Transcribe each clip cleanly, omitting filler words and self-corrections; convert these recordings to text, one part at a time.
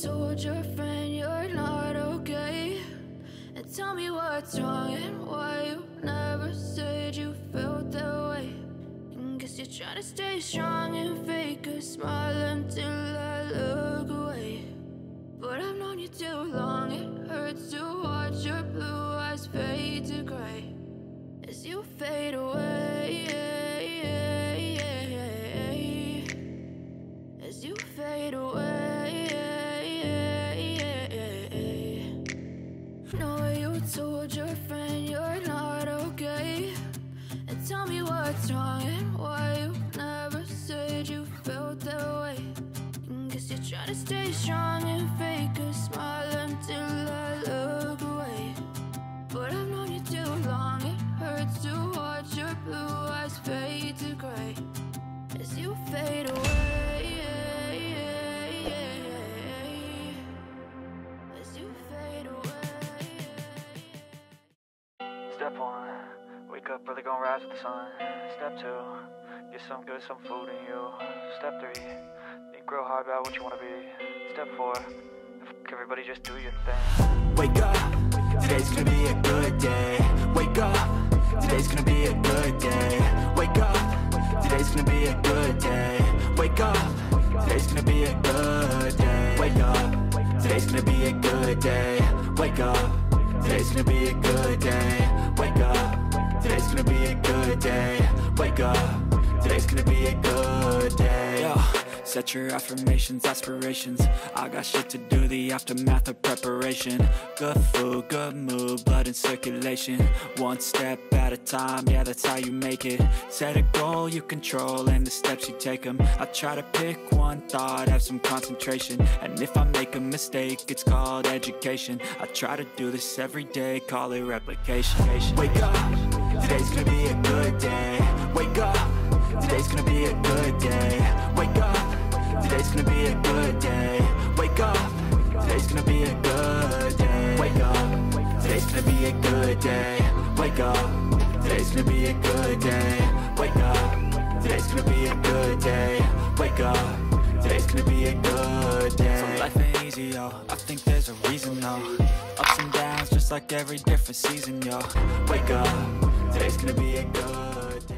told your friend you're not okay? And tell me what's wrong and why you never said you felt that way. And guess you're trying to stay strong and fake a smile until I look away. But I've known you too long, it hurts to watch your blue eyes fade to gray as you fade away, as you fade away. No, you told your friend you're not okay. And tell me what's wrong and why you never said you felt that way. And guess you're trying to stay strong and fake a smile until I look away. But I've known you too long, it hurts to watch your blue eyes fade to gray as you fade away, as you fade away. Step 1, wake up early, gonna rise with the sun. Step 2, get some good, some food in you. Step 3, think real hard about what you wanna be. Step 4, everybody just do your thing. Wake up, today's gonna be a good day. Wake up, today's gonna be a good day. Wake up, today's gonna be a good day. Wake up, today's gonna be a good day. Wake up, today's gonna be a good day. Wake up, today's gonna be a good day. Wake up, today's gonna be a good day. Wake up, today's gonna be a good day. Yo. Set your affirmations, aspirations. I got shit to do, the aftermath of preparation. Good food, good mood, blood in circulation. One step at a time, yeah, that's how you make it. Set a goal you control and the steps you take them. I try to pick one thought, have some concentration. And if I make a mistake, it's called education. I try to do this every day, call it replication. Wake up, today's gonna be a good day. Wake up, today's gonna be a good day. Wake up, today's gonna be a good day. Wake up, today's gonna be a good day. Wake up, today's gonna be a good day. Wake up, today's gonna be a good day. Wake up, today's gonna be a good day. Wake up, today's gonna be a good day. So life ain't easy, yo, I think there's a reason, though. Ups and downs, just like every different season, yo. Wake up, today's gonna be a good day.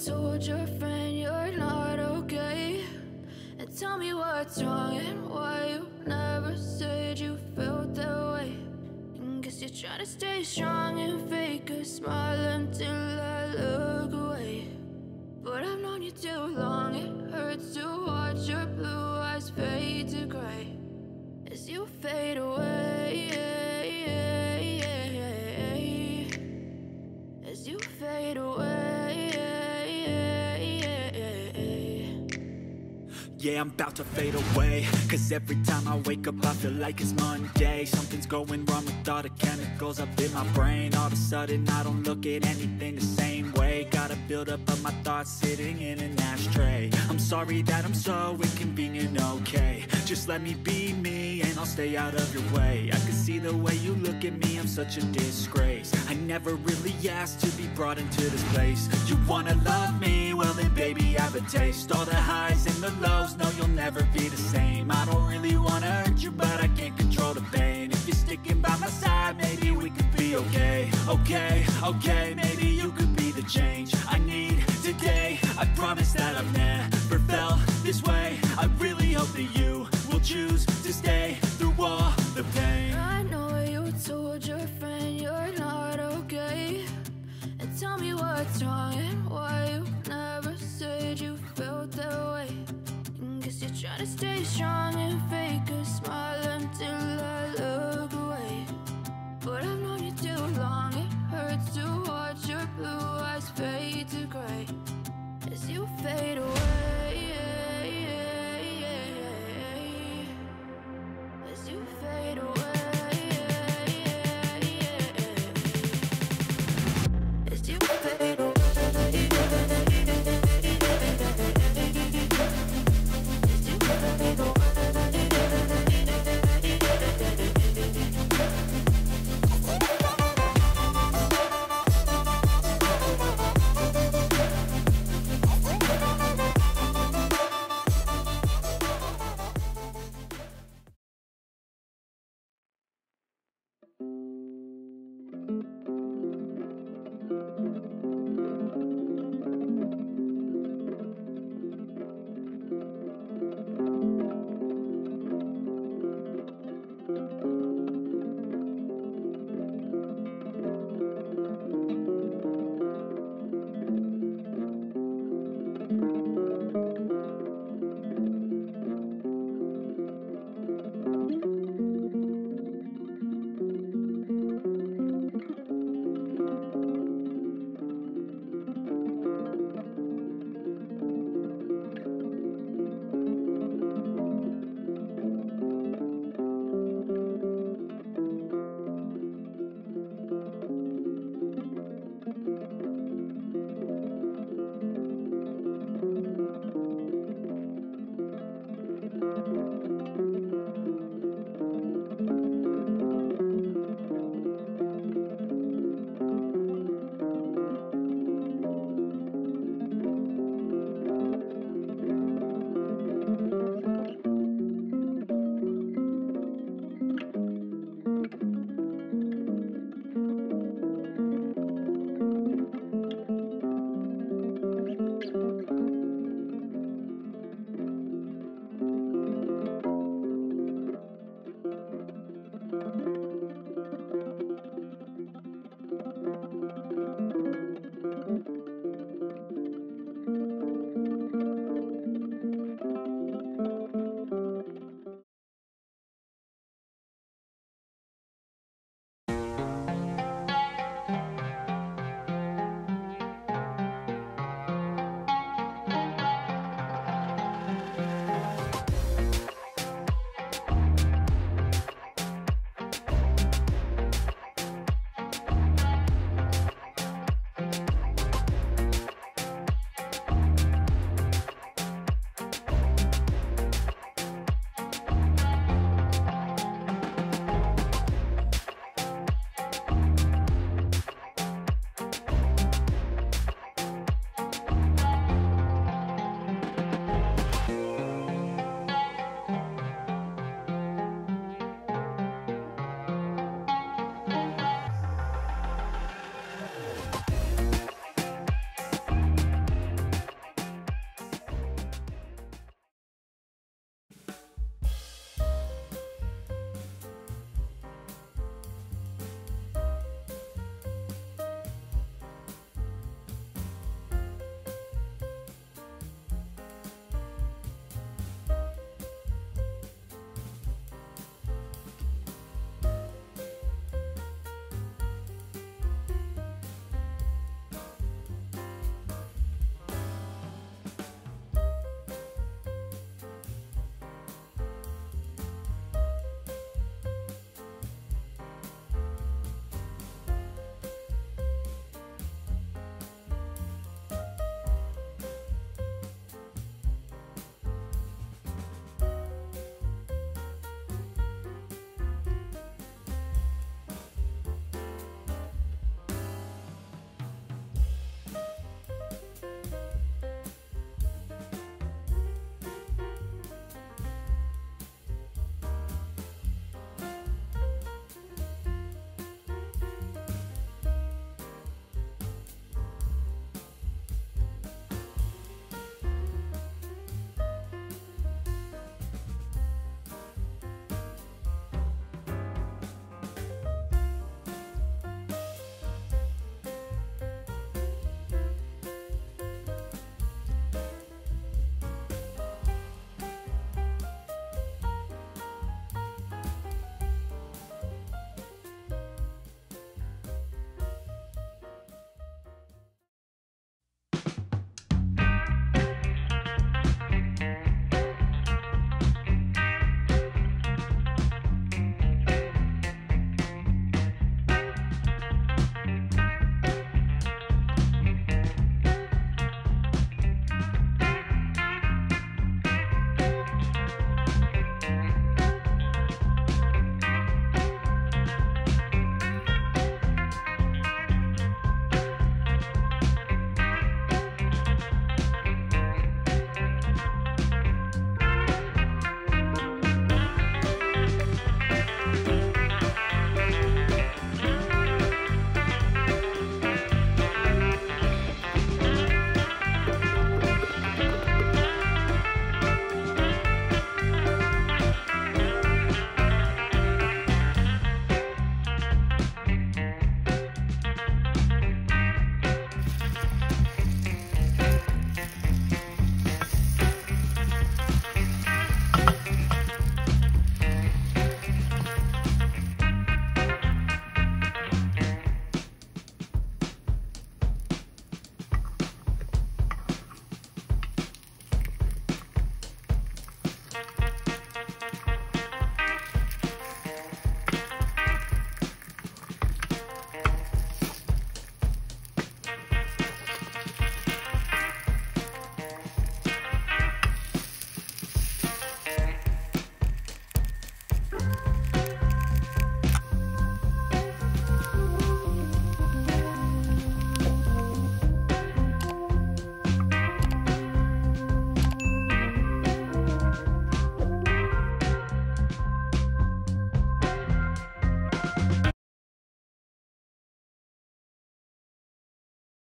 told your friend you're not okay. And tell me what's wrong and why you never said you felt that way. And guess you're trying to stay strong and fake a smile until I look away. But I've known you too long, it hurts to watch your blue eyes fade to gray as you fade away, as you fade away. Yeah, I'm about to fade away, cause every time I wake up I feel like it's Monday. Something's going wrong with all the chemicals up in my brain. All of a sudden I don't look at anything the same way. Got a buildup of my thoughts sitting in an ashtray. I'm sorry that I'm so inconvenient, okay. Just let me be me and I'll stay out of your way. I can see the way you look at me, I'm such a disgrace. I never really asked to be brought into this place. You wanna love me? Well then baby have a taste. All the highs and the lows, no you'll never be the same. I don't really wanna hurt you but I can't control the pain. If you're sticking by my side maybe we could be okay. Okay, maybe you could be the change I need today. I promise that I've never felt this way. I really hope that you will choose to stay through all the pain. I know you told your friend you're not okay. And tell me what's wrong